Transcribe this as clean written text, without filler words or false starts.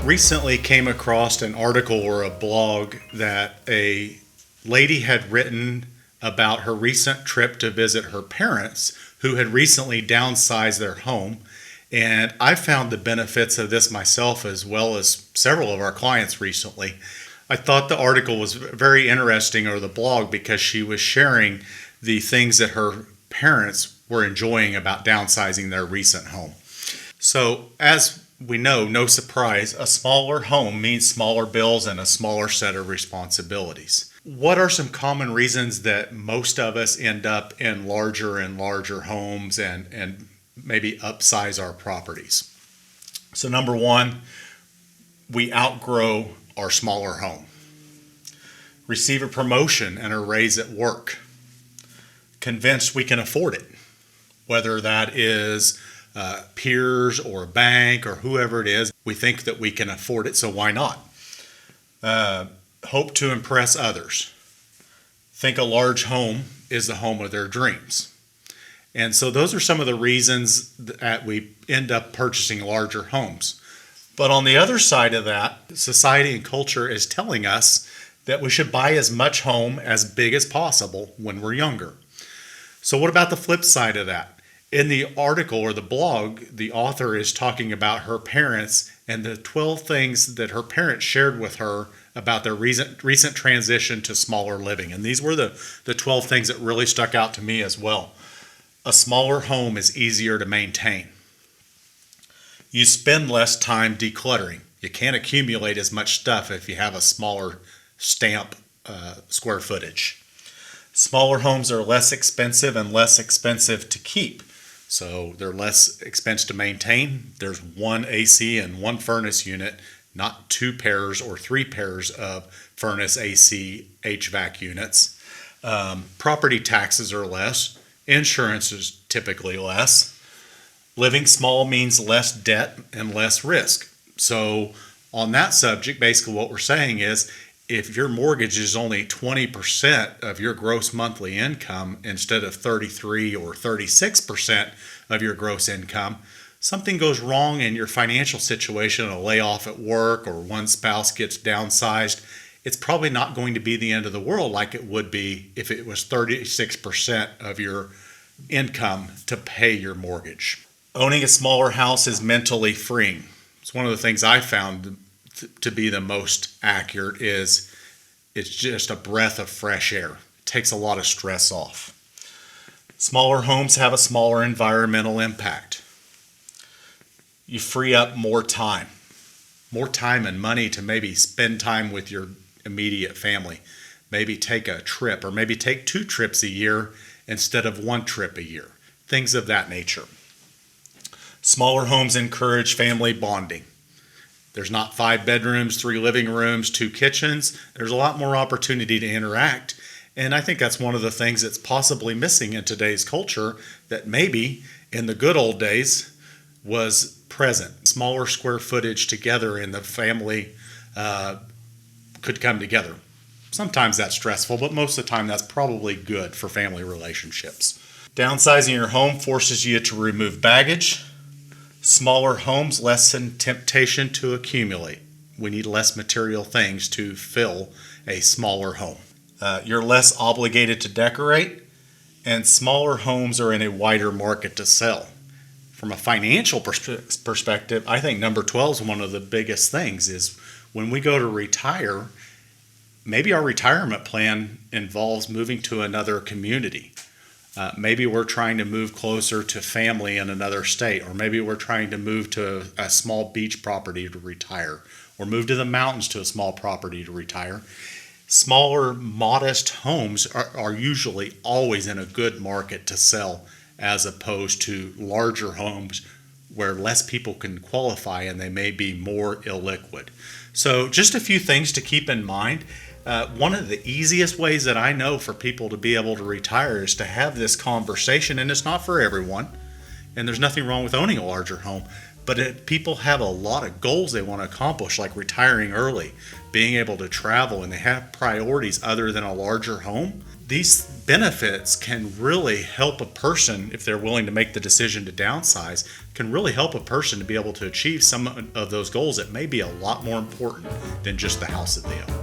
Recently came across an article or a blog that a lady had written about her recent trip to visit her parents who had recently downsized their home. And I found the benefits of this myself as well as several of our clients recently. I thought the article was very interesting, or the blog, because she was sharing the things that her parents were enjoying about downsizing their recent home. So, as we know, no surprise, a smaller home means smaller bills and a smaller set of responsibilities. What are some common reasons that most of us end up in larger and larger homes and maybe upsize our properties? So, number one, we outgrow our smaller home. Receive a promotion and a raise at work. Convinced we can afford it, whether that is peers or a bank or whoever it is. We think that we can afford it, so why not? Hope to impress others. Think a large home is the home of their dreams. And so those are some of the reasons that we end up purchasing larger homes. But on the other side of that, society and culture is telling us that we should buy as much home as big as possible when we're younger. So what about the flip side of that? In the article or the blog, the author is talking about her parents and the 12 things that her parents shared with her about their recent transition to smaller living. And these were the 12 things that really stuck out to me as well. A smaller home is easier to maintain. You spend less time decluttering. You can't accumulate as much stuff if you have a smaller stamp square footage. Smaller homes are less expensive and less expensive to keep. So they're less expensive to maintain. There's one AC and one furnace unit, not two pairs or three pairs of furnace AC HVAC units. Property taxes are less. Insurance is typically less. Living small means less debt and less risk. So on that subject, basically what we're saying is if your mortgage is only 20% of your gross monthly income instead of 33 or 36% of your gross income, something goes wrong in your financial situation, a layoff at work or one spouse gets downsized, it's probably not going to be the end of the world like it would be if it was 36% of your income to pay your mortgage. Owning a smaller house is mentally freeing. It's one of the things I found to be the most accurate is it's just a breath of fresh air. It takes a lot of stress off. Smaller homes have a smaller environmental impact. You free up more time and money to maybe spend time with your immediate family. Maybe take a trip, or maybe take 2 trips a year instead of 1 trip a year. Things of that nature. Smaller homes encourage family bonding. There's not 5 bedrooms, 3 living rooms, 2 kitchens. There's a lot more opportunity to interact. And I think that's one of the things that's possibly missing in today's culture that maybe in the good old days was present. Smaller square footage together in the family could come together. Sometimes that's stressful, but most of the time that's probably good for family relationships. Downsizing your home forces you to remove baggage. Smaller homes lessen temptation to accumulate. We need less material things to fill a smaller home. You're less obligated to decorate, and smaller homes are in a wider market to sell. From a financial perspective, I think number 12 is one of the biggest things is when we go to retire, maybe our retirement plan involves moving to another community. Maybe we're trying to move closer to family in another state, or maybe we're trying to move to a small beach property to retire, or move to the mountains to a small property to retire. Smaller, modest homes are usually always in a good market to sell, as opposed to larger homes where less people can qualify and they may be more illiquid. So just a few things to keep in mind. One of the easiest ways that I know for people to be able to retire is to have this conversation, and it's not for everyone, and there's nothing wrong with owning a larger home, but people have a lot of goals they want to accomplish, like retiring early, being able to travel, and they have priorities other than a larger home. these benefits can really help a person, if they're willing to make the decision to downsize, can really help a person to be able to achieve some of those goals that may be a lot more important than just the house that they own.